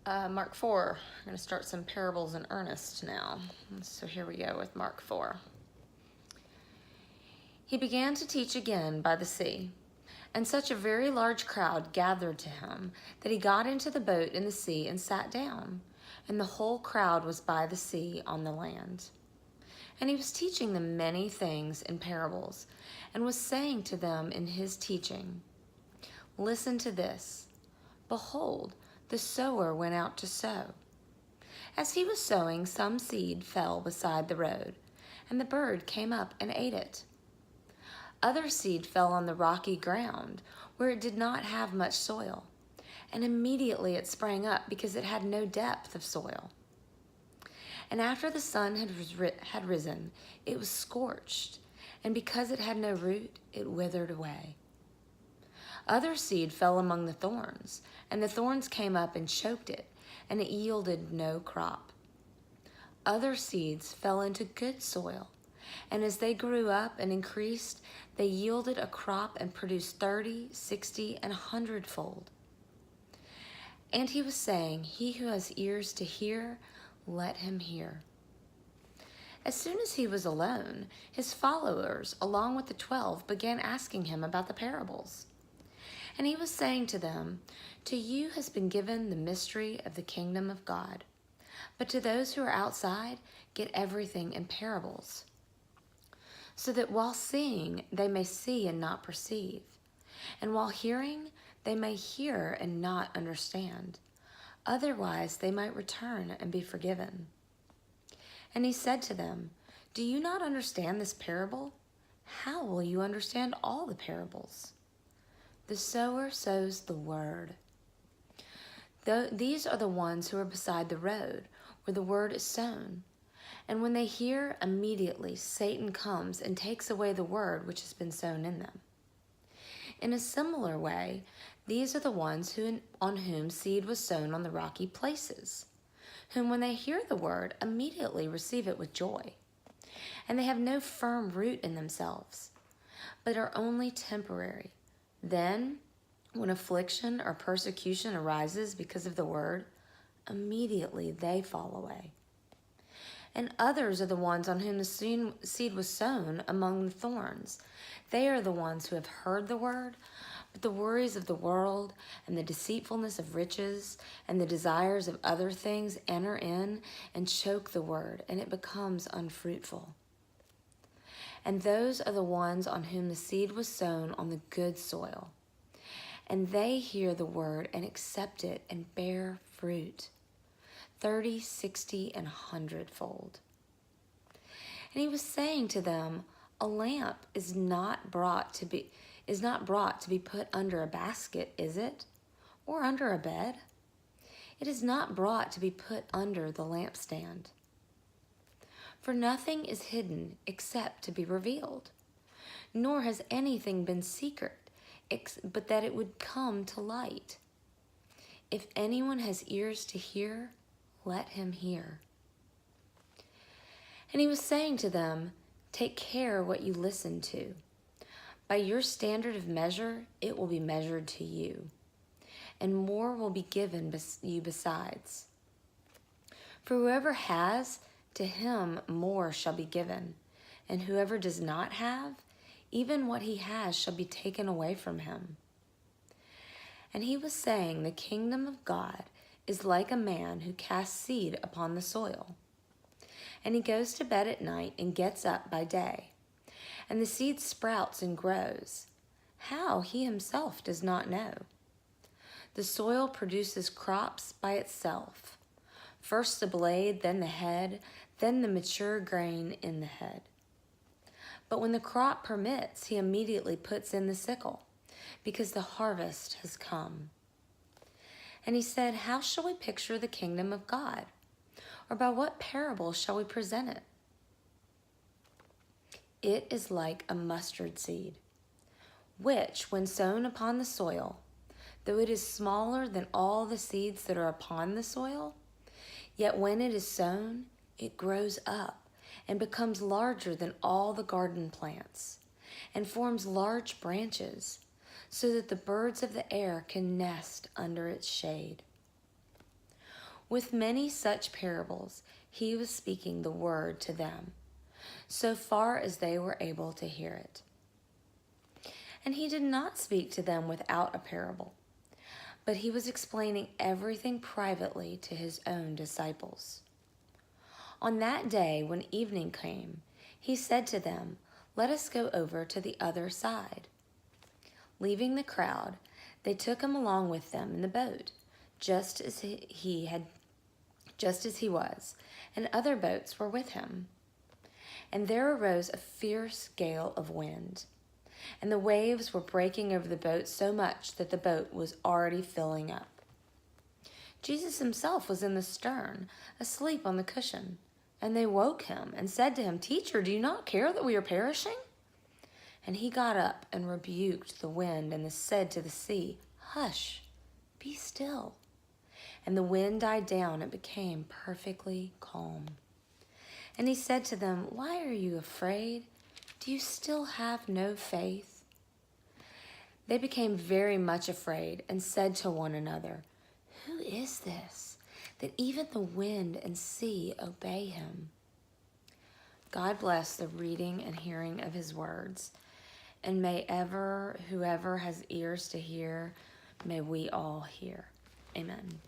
Mark 4. We're going to start some parables in earnest now. So here we go with Mark 4. He began to teach again by the sea, and such a very large crowd gathered to him that he got into the boat in the sea and sat down, and the whole crowd was by the sea on the land. And he was teaching them many things in parables, and was saying to them in his teaching, "Listen to this. Behold, the sower went out to sow. As he was sowing, some seed fell beside the road, and the bird came up and ate it. Other seed fell on the rocky ground, where it did not have much soil, and immediately it sprang up because it had no depth of soil. And after the sun had risen, it was scorched, and because it had no root, it withered away. Other seed fell among the thorns, and the thorns came up and choked it, and it yielded no crop. Other seeds fell into good soil, and as they grew up and increased, they yielded a crop and produced 30, 60, and 100-fold. And he was saying, he who has ears to hear, let him hear. As soon as he was alone, his followers, along with the 12, began asking him about the parables. And he was saying to them, to you has been given the mystery of the kingdom of God, but to those who are outside, get everything in parables, so that while seeing, they may see and not perceive, and while hearing, they may hear and not understand. Otherwise, they might return and be forgiven. And he said to them, do you not understand this parable? How will you understand all the parables? The sower sows the word. These are the ones who are beside the road, where the word is sown. And when they hear, immediately Satan comes and takes away the word which has been sown in them. In a similar way, these are the ones on whom seed was sown on the rocky places, whom when they hear the word, immediately receive it with joy. And they have no firm root in themselves, but are only temporary. Then, when affliction or persecution arises because of the word, immediately they fall away. And others are the ones on whom the seed was sown among the thorns. They are the ones who have heard the word, but the worries of the world and the deceitfulness of riches and the desires of other things enter in and choke the word, and it becomes unfruitful. And those are the ones on whom the seed was sown on the good soil. And they hear the word and accept it and bear fruit, 30, 60, and 100-fold. And he was saying to them, a lamp is not brought to be put under a basket, is it? Or under a bed? It is not brought to be put under the lampstand. For nothing is hidden except to be revealed, nor has anything been secret, but that it would come to light. If anyone has ears to hear, let him hear. And he was saying to them, take care what you listen to. By your standard of measure, it will be measured to you, and more will be given you besides. For whoever has, to him more shall be given, and whoever does not have, even what he has shall be taken away from him. And he was saying, the kingdom of God is like a man who casts seed upon the soil. And he goes to bed at night and gets up by day, and the seed sprouts and grows. How, he himself does not know. The soil produces crops by itself, first the blade, then the head, then the mature grain in the head. But when the crop permits, he immediately puts in the sickle, because the harvest has come. And he said, how shall we picture the kingdom of God? Or by what parable shall we present it? It is like a mustard seed, which, when sown upon the soil, though it is smaller than all the seeds that are upon the soil, yet when it is sown, it grows up and becomes larger than all the garden plants, and forms large branches, so that the birds of the air can nest under its shade. With many such parables, he was speaking the word to them, so far as they were able to hear it. And he did not speak to them without a parable, but he was explaining everything privately to his own disciples. On that day, when evening came, he said to them, "Let us go over to the other side." Leaving the crowd, they took him along with them in the boat, just as he was, and other boats were with him. And there arose a fierce gale of wind, and the waves were breaking over the boat so much that the boat was already filling up. Jesus himself was in the stern, asleep on the cushion, and they woke him and said to him, "Teacher, do you not care that we are perishing?" And he got up and rebuked the wind and said to the sea, "Hush, be still." And the wind died down and became perfectly calm. And he said to them, "Why are you afraid? Do you still have no faith?" They became very much afraid and said to one another, "Who is this, that even the wind and sea obey him?" God bless the reading and hearing of his words. And whoever has ears to hear, may we all hear. Amen.